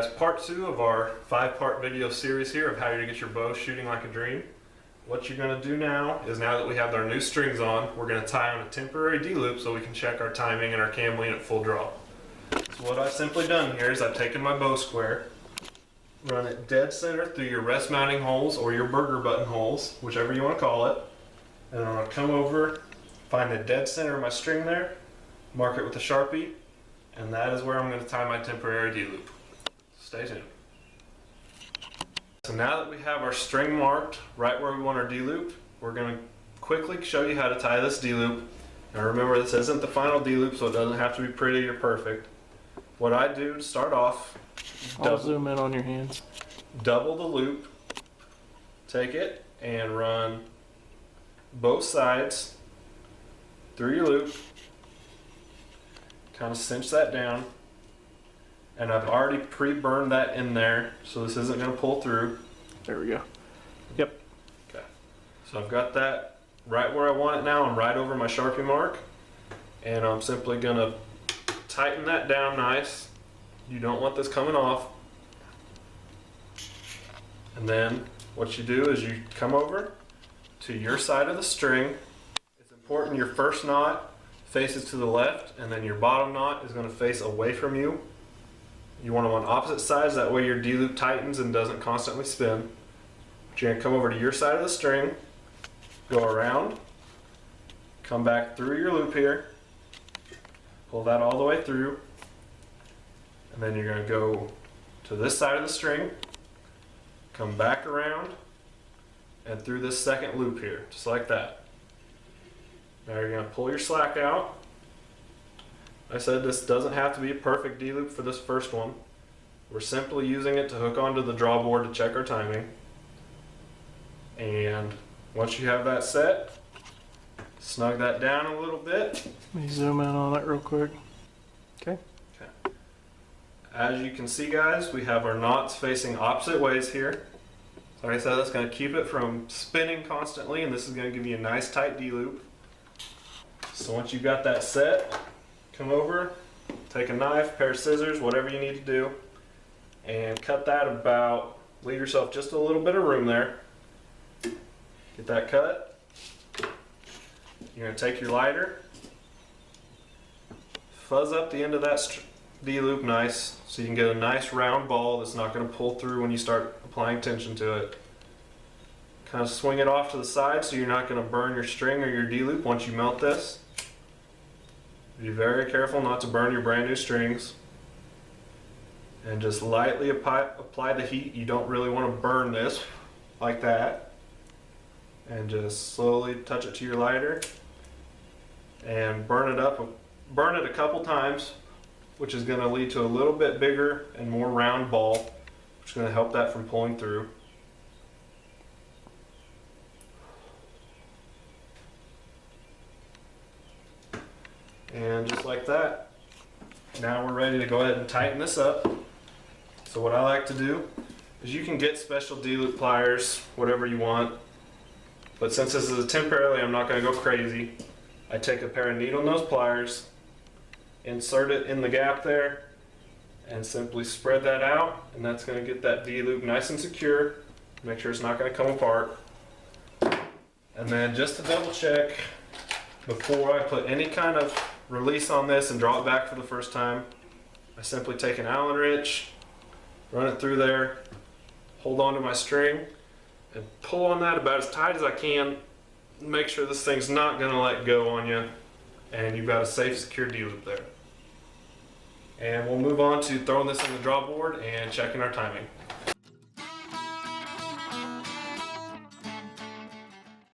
guys, part 2 of our 5-part video series here of how to get your bow shooting like a dream. What you're going to do now is, now that we have our new strings on, we're going to tie on a temporary D-loop so we can check our timing and our cam lean at full draw. So what I've simply done here is I've taken my bow square, run it dead center through your rest mounting holes or your burger button holes, whichever you want to call it, and I'm going to come over, find the dead center of my string there, mark it with a Sharpie, and that is where I'm going to tie my temporary D-loop. Stay tuned. So now that we have our string marked right where we want our D-loop, we're going to quickly show you how to tie this D-loop. Now remember, this isn't the final D-loop, so it doesn't have to be pretty or perfect. What I do to start off, I'll zoom in on your hands. Double the loop, take it and run both sides through your loop, kind of cinch that down, and I've already pre-burned that in there, so this isn't going to pull through. There we go. Yep. Okay, so I've got that right where I want it now. I'm right over my Sharpie mark, and I'm simply going to tighten that down nice. You don't want this coming off. And then what you do is you come over to your side of the string. It's important your first knot faces to the left, and then your bottom knot is going to face away from you. You want them on opposite sides, that way your D-loop tightens and doesn't constantly spin. But you're going to come over to your side of the string, go around, come back through your loop here, pull that all the way through, and then you're going to go to this side of the string, come back around, and through this second loop here, just like that. Now you're going to pull your slack out. I said this doesn't have to be a perfect D-loop for this first one. We're simply using it to hook onto the draw board to check our timing. And once you have that set, snug that down a little bit. Let me zoom in on it real quick. Okay. As you can see, guys, we have our knots facing opposite ways here. So like I said, that's going to keep it from spinning constantly, and this is going to give you a nice tight D-loop. So once you've got that set, come over, take a knife, pair of scissors, whatever you need to do, and cut that about, leave yourself just a little bit of room there. Get that cut. You're going to take your lighter, fuzz up the end of that D-loop nice, so you can get a nice round ball that's not going to pull through when you start applying tension to it. Kind of swing it off to the side so you're not going to burn your string or your D-loop once you melt this. Be very careful not to burn your brand new strings. And just lightly apply the heat. You don't really want to burn this like that. And just slowly touch it to your lighter and burn it up. Burn it a couple times, which is going to lead to a little bit bigger and more round ball, which is going to help that from pulling through. And just like that, now we're ready to go ahead and tighten this up. So what I like to do is, you can get special D-loop pliers, whatever you want, but since this is a temporarily, I'm not going to go crazy. I take a pair of needle nose pliers, insert it in the gap there, and simply spread that out, and that's going to get that D-loop nice and secure. Make sure it's not going to come apart. And then just to double check, before I put any kind of release on this and draw it back for the first time, I simply take an Allen wrench, run it through there, hold on to my string, and pull on that about as tight as I can. Make sure this thing's not going to let go on you, and you've got a safe, secure D-loop there. And we'll move on to throwing this in the draw board and checking our timing.